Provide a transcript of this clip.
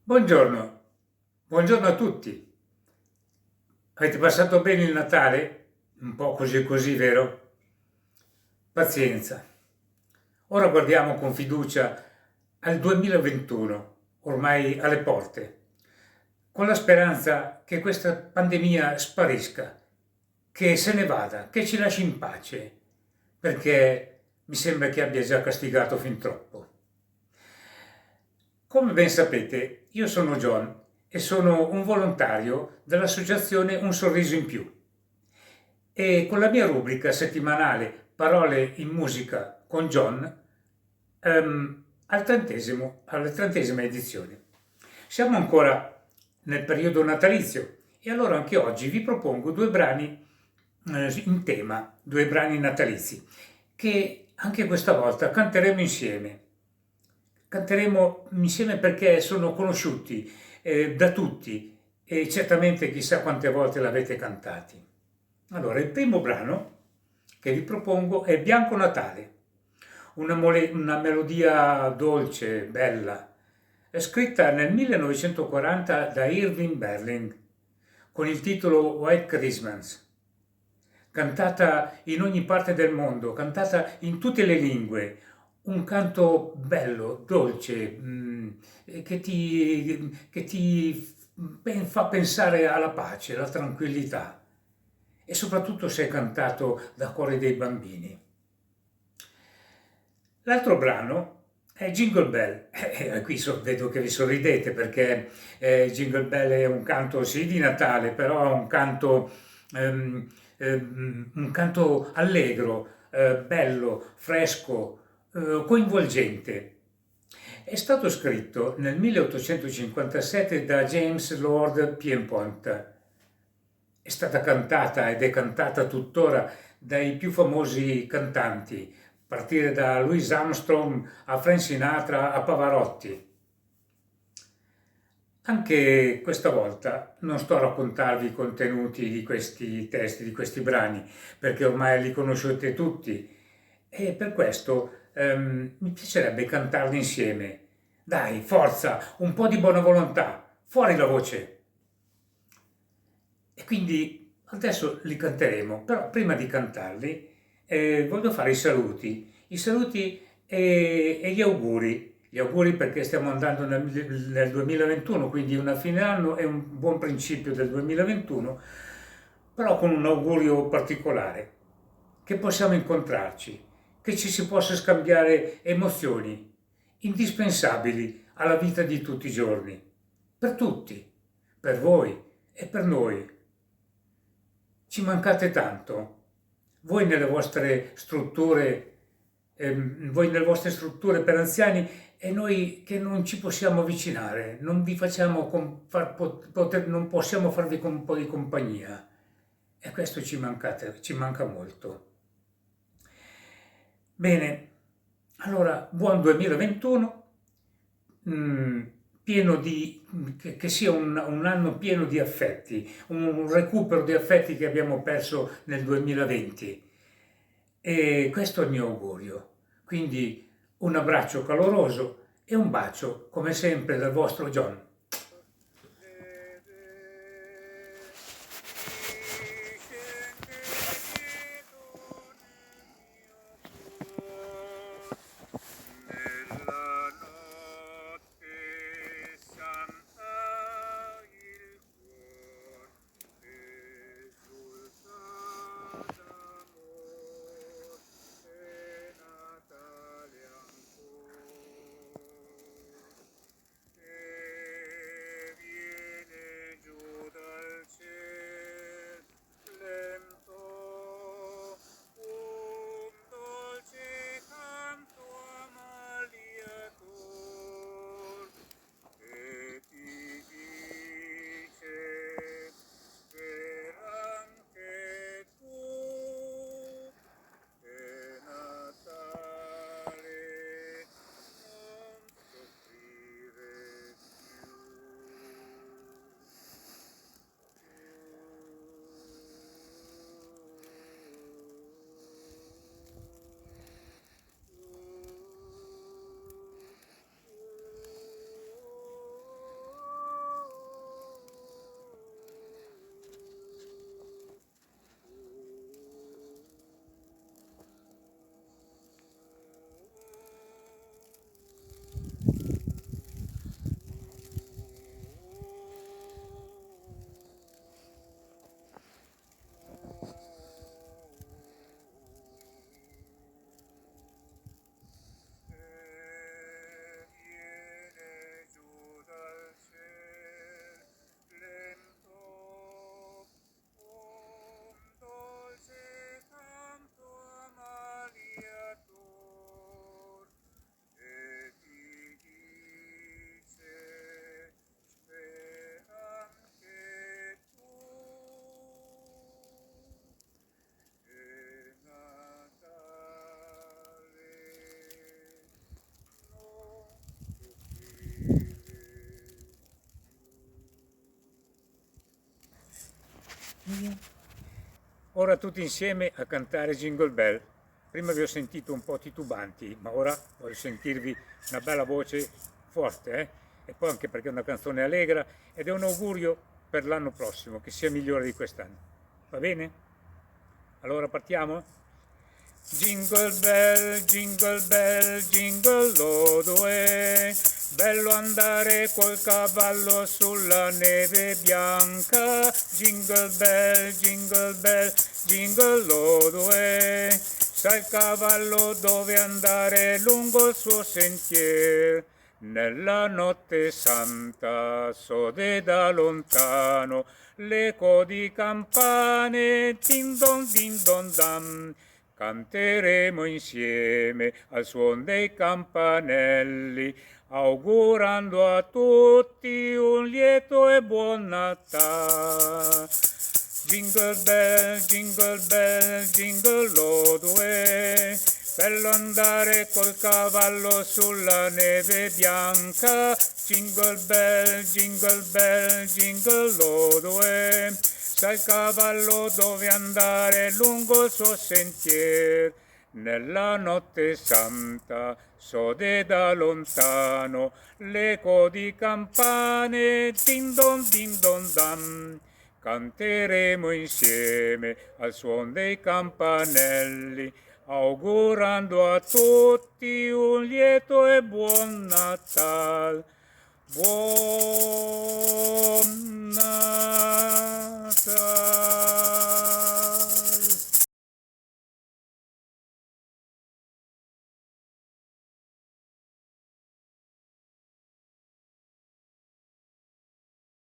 Buongiorno, buongiorno a tutti. Avete passato bene il Natale? Un po' così così, vero? Pazienza. Ora guardiamo con fiducia al 2021, ormai alle porte, con la speranza che questa pandemia sparisca, che se ne vada, che ci lasci in pace, perché mi sembra che abbia già castigato fin troppo. Come ben sapete, io sono John e sono un volontario dell'associazione Un Sorriso in Più e con la mia rubrica settimanale Parole in musica con John alla 30ª edizione. Siamo ancora nel periodo natalizio e allora anche oggi vi propongo due brani in tema, due brani natalizi che anche questa volta canteremo insieme. Canteremo insieme perché sono conosciuti da tutti e certamente chissà quante volte l'avete cantati. Allora, il primo brano che vi propongo è Bianco Natale, una melodia dolce, bella, è scritta nel 1940 da Irving Berlin con il titolo White Christmas, cantata in ogni parte del mondo, cantata in tutte le lingue, un canto bello, dolce, che ti fa pensare alla pace, alla tranquillità e soprattutto se è cantato da cuori dei bambini. L'altro brano è Jingle Bell. Vedo che vi sorridete perché Jingle Bell è un canto sì di Natale, però è un canto allegro, bello, fresco, coinvolgente. È stato scritto nel 1857 da James Lord Pierpont. È stata cantata ed è cantata tuttora dai più famosi cantanti, a partire da Louis Armstrong a Frank Sinatra a Pavarotti. Anche questa volta non sto a raccontarvi i contenuti di questi testi, di questi brani, perché ormai li conoscete tutti e per questo mi piacerebbe cantarli insieme. Dai, forza, un po' di buona volontà, fuori la voce. E quindi adesso li canteremo, però prima di cantarli voglio fare i saluti e gli auguri perché stiamo andando nel 2021, quindi una fine anno e un buon principio del 2021, però con un augurio particolare, che possiamo incontrarci, che ci si possa scambiare emozioni indispensabili alla vita di tutti i giorni, per tutti, per voi e per noi. Ci mancate tanto. Voi nelle vostre strutture, voi nelle vostre strutture per anziani e noi che non ci possiamo avvicinare, non vi facciamo non possiamo farvi un po' di compagnia. E questo ci manca molto. Bene, allora buon 2021, mm, che sia un anno pieno di affetti, un recupero di affetti che abbiamo perso nel 2020. E questo è il mio augurio. Quindi un abbraccio caloroso e un bacio, come sempre, dal vostro John. Nella notte santa il cuor esulta d'amor, è Natale ancor, è Ora tutti insieme a cantare Jingle Bell. Prima vi ho sentito un po' titubanti, ma ora voglio sentirvi una bella voce forte, eh? E poi anche perché è una canzone allegra ed è un augurio per l'anno prossimo, che sia migliore di quest'anno. Va bene? Allora partiamo? Jingle bell, jingle all the way. Bello andare col cavallo sulla neve bianca. Jingle bell, jingle all the way. Sa il cavallo dove andare lungo il suo sentiero. Nella notte santa sode da lontano l'eco di campane, din don dam. Canteremo insieme al suon dei campanelli, augurando a tutti un lieto e buon Natale. Jingle all the way. Bello andare col cavallo sulla neve bianca. Jingle jingle all the way. Sa il cavallo dove andare lungo il suo sentiero. Nella notte santa sode da lontano l'eco di campane, din don dam. Canteremo insieme al suon dei campanelli, augurando a tutti un lieto e buon Natal. Buon Natal.